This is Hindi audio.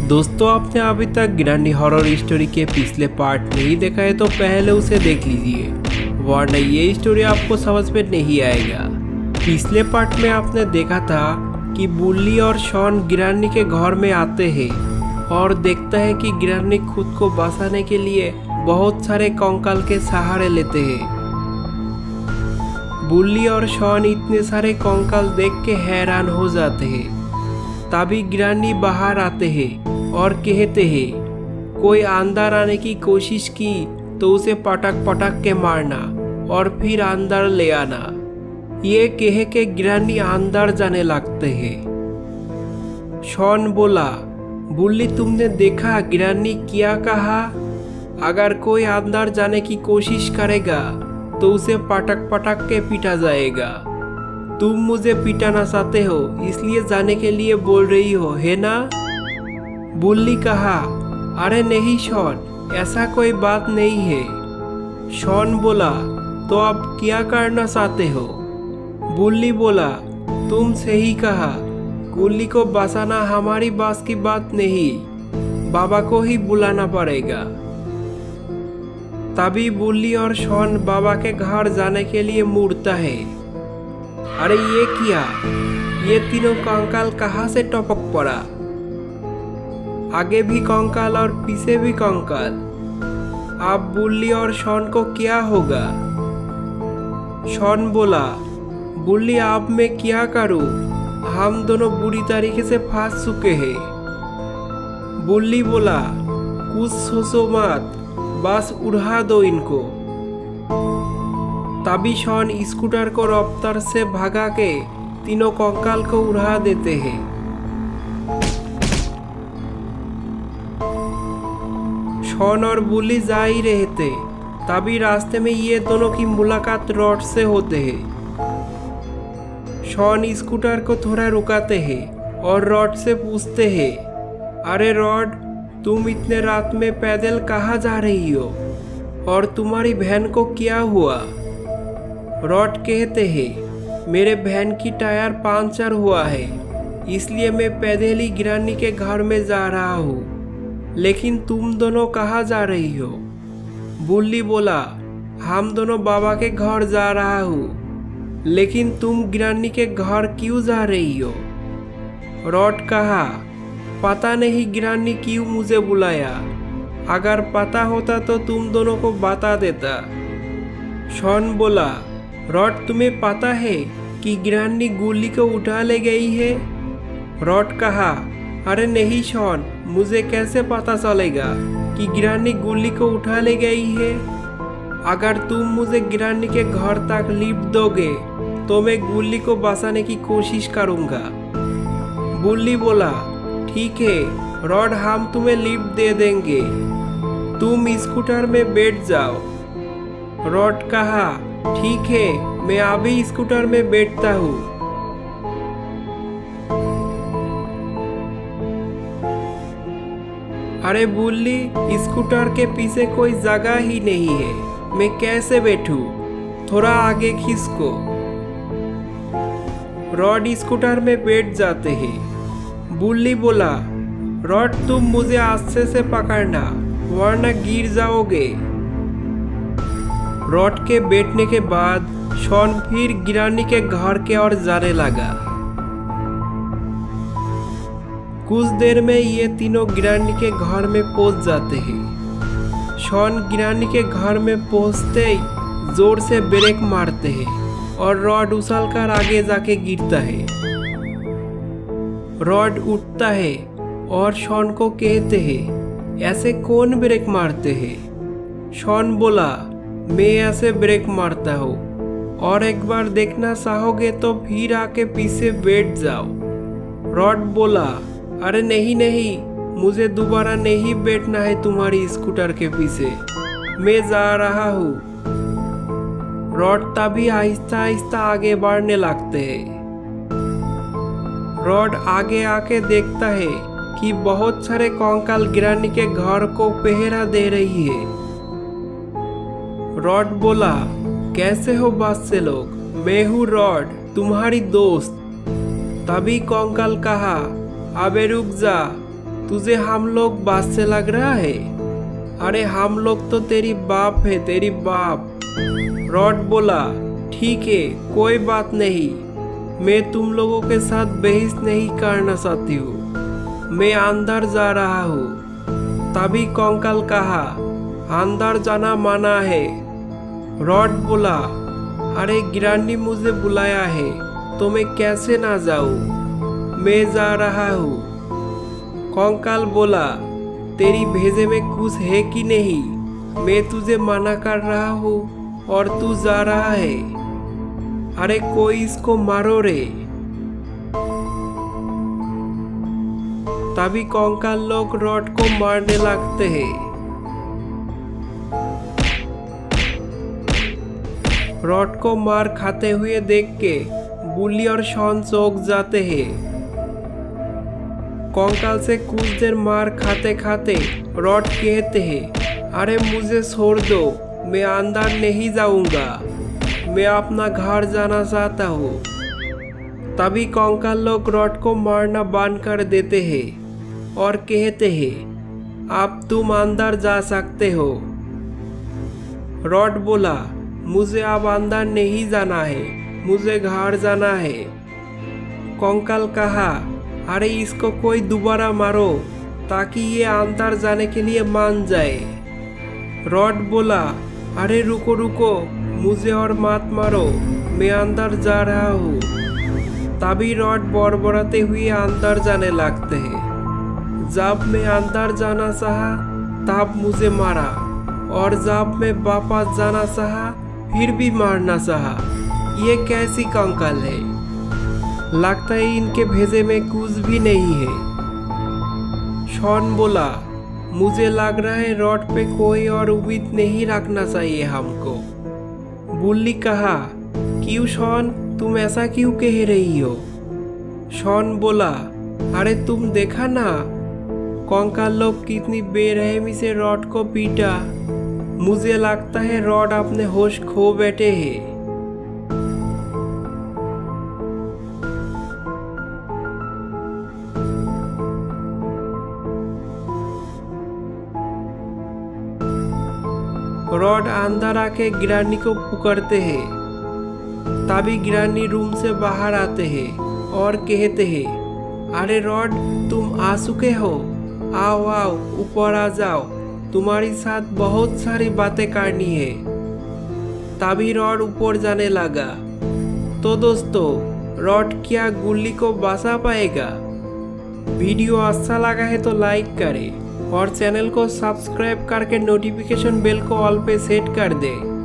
दोस्तों, आपने अभी तक गिरानी हॉरर स्टोरी के पिछले पार्ट नहीं देखा है तो पहले उसे देख लीजिए, वरना ये स्टोरी आपको समझ में नहीं आएगा। पिछले पार्ट में आपने देखा था कि बुल्ली और शॉन गिरानी के घर में आते हैं और देखता है कि गिरानी खुद को बचाने के लिए बहुत सारे कंकाल के सहारे लेते हैं। बुल्ली और शॉन इतने सारे कंकाल देख के हैरान हो जाते हैं। तभी गिरानी बाहर आते हैं और कहते हैं कोई अंदर आने की कोशिश की तो उसे पटक पटक के मारना और फिर अंदर ले आना। ये कह के गिरानी अंदर जाने लगते हैं। शॉन बोला, बुल्ली तुमने देखा गिरानी क्या कहा? अगर कोई अंदर जाने की कोशिश करेगा तो उसे पटक पटक के पीटा जाएगा। तुम मुझे पिटाना चाहते हो इसलिए जाने के लिए बोल रही हो, है ना? बुल्ली कहा, अरे नहीं शॉन, ऐसा कोई बात नहीं है। शॉन बोला, तो अब क्या करना चाहते हो? बुल्ली बोला, तुम सही कहा, गुल्ली को बचाना हमारी बस की बात नहीं, बाबा को ही बुलाना पड़ेगा। तभी बुल्ली और शॉन बाबा के घर जाने के लिए मुड़ता है। अरे ये क्या? ये तीनों कंकाल कहाँ से टपक पड़ा? आगे भी कंकाल और पीछे भी कंकाल। अब बुल्ली और शॉन को क्या होगा? शॉन बोला, बुल्ली अब मैं क्या करूं? हम दोनों बुरी तरीके से फंस चुके हैं। बुल्ली बोला, कुछ सोचो मत, बस उड़ा दो इनको। तभी शॉन स्कूटर को रफ्तार से भगा के तीनों कंकाल को उड़ा देते हैं। शॉन और बुल्ली जा ही रहे थे, तभी रास्ते में ये दोनों की मुलाकात रॉड से होते हैं। शॉन स्कूटर को थोड़ा रुकाते हैं और रॉड से पूछते हैं, अरे रॉड, तुम इतने रात में पैदल कहाँ जा रही हो और तुम्हारी बहन को क्या हुआ? रॉड कहते हैं, मेरे बहन की टायर पंचर हुआ है, इसलिए मैं पैदल ही गिरानी के घर में जा रहा हूँ। लेकिन तुम दोनों कहाँ जा रही हो? बुल्ली बोला, हम दोनों बाबा के घर जा रहा हूँ। लेकिन तुम गिरानी के घर क्यों जा रही हो? रॉड कहा, पता नहीं गिरानी क्यों मुझे बुलाया, अगर पता होता तो तुम दोनों को बता देता। शॉन बोला, रॉड तुम्हें पता है कि गिरानी गुल्ली को उठा ले गई है? रॉड कहा, अरे नहीं शॉन, मुझे कैसे पता चलेगा कि गिरानी गुल्ली को उठा ले गई है? अगर तुम मुझे गिरानी के घर तक लिफ्ट दोगे तो मैं गुल्ली को बचाने की कोशिश करूंगा। बुल्ली बोला, ठीक है रॉड, हम तुम्हें लिफ्ट दे देंगे, तुम स्कूटर में बैठ जाओ। रॉड कहा, ठीक है, मैं अभी स्कूटर में बैठता हूँ। अरे बुल्ली, स्कूटर के पीछे कोई जगह ही नहीं है, मैं कैसे बैठूं? थोड़ा आगे खिसको। रॉड स्कूटर में बैठ जाते हैं। बुल्ली बोला, रॉड तुम मुझे आस्ते से पकड़ना वरना गिर जाओगे। रॉड के बैठने के बाद शॉन फिर गिरानी के घर के ओर जाने लगा। कुछ देर में ये तीनों गिरानी के घर में पहुंच जाते हैं। शॉन गिरानी के घर में पहुंचते ही जोर से ब्रेक मारते हैं और रॉड उछल कर आगे जाके गिरता है। रॉड उठता है और शॉन को कहते हैं, ऐसे कौन ब्रेक मारते हैं? शॉन बोला, मैं ऐसे ब्रेक मारता हूँ और एक बार देखना चाहोगे तो फिर आके पीछे बैठ जाओ। रॉड बोला, अरे नहीं नहीं, मुझे दोबारा नहीं बैठना है तुम्हारी स्कूटर के पीछे, मैं जा रहा हूँ। रॉड तभी आहिस्ता आहिस्ता आगे बढ़ने लगते हैं। रॉड आगे आके देखता है कि बहुत सारे कंकाल गिरानी के घर को पहरा दे रही है। रॉड बोला, कैसे हो बच्चे लोग, मैं हूँ रॉड, तुम्हारी दोस्त। तभी कंकाल कहा, अबे रुक जा, तुझे हम लोग बात से लग रहा है? अरे हम लोग तो तेरी बाप है, तेरी बाप। रॉड बोला, ठीक है, कोई बात नहीं, मैं तुम लोगों के साथ बहस नहीं करना चाहती हूँ, मैं अंदर जा रहा हूँ। तभी कंकाल कहा, अंदर जाना मना है। रॉड बोला, अरे गिरानी मुझे बुलाया है तो मैं कैसे ना जाऊँ, मैं जा रहा हूँ। कंकाल बोला, तेरी भेजे में कुछ है कि नहीं? मैं तुझे मना कर रहा हूँ और तू जा रहा है। अरे कोई इसको मारो रे। तभी कंकाल लोग रॉड को मारने लगते हैं। रॉड को मार खाते हुए देख के बुल्ली और शॉन चौंक जाते हैं। कंकाल से कुछ देर मार खाते खाते रॉड कहते हैं, अरे मुझे छोड़ दो, मैं अंदर नहीं जाऊंगा, मैं अपना घर जाना चाहता हूँ। तभी कंकाल लोग रॉड को मारना बंद कर देते हैं और कहते हैं, अब तुम अंदर जा सकते हो। रॉड बोला, मुझे अब अंदर नहीं जाना है, मुझे घर जाना है। कंकाल कहा, अरे इसको कोई दोबारा मारो ताकि ये अंदर जाने के लिए मान जाए। रॉड बोला, अरे रुको रुको, मुझे और मत मारो, मैं अंदर जा रहा हूँ। तभी रॉड बड़बड़ाते हुए अंदर जाने लगते हैं। जब मैं अंदर जाना चाहा तब मुझे मारा, और जब मैं वापस जाना चाहा फिर भी मारना चाहा। ये कैसी कंकाल है? लगता है इनके भेजे में कुछ भी नहीं है। शॉन बोला, मुझे लग रहा है रॉड पे कोई और उम्मीद नहीं रखना चाहिए हमको। बुल्ली कहा, क्यों शॉन, तुम ऐसा क्यों कह रही हो? शॉन बोला, अरे तुम देखा ना, कंकाल लोग कितनी बेरहमी से रॉड को पीटा। मुझे लगता है रॉड अपने होश खो बैठे हैं। रॉड अंदर आके गिरानी को पुकारते हैं। तभी गिरानी रूम से बाहर आते हैं और कहते हैं, अरे रॉड, तुम आ चुके हो, आओ आओ ऊपर आ जाओ, तुम्हारी साथ बहुत सारी बातें करनी है। तभी रॉड ऊपर जाने लगा। तो दोस्तों, रॉड क्या गुल्ली को बचा पाएगा? वीडियो अच्छा लगा है तो लाइक करें और चैनल को सब्सक्राइब करके नोटिफिकेशन बेल को ऑल पे सेट कर दे।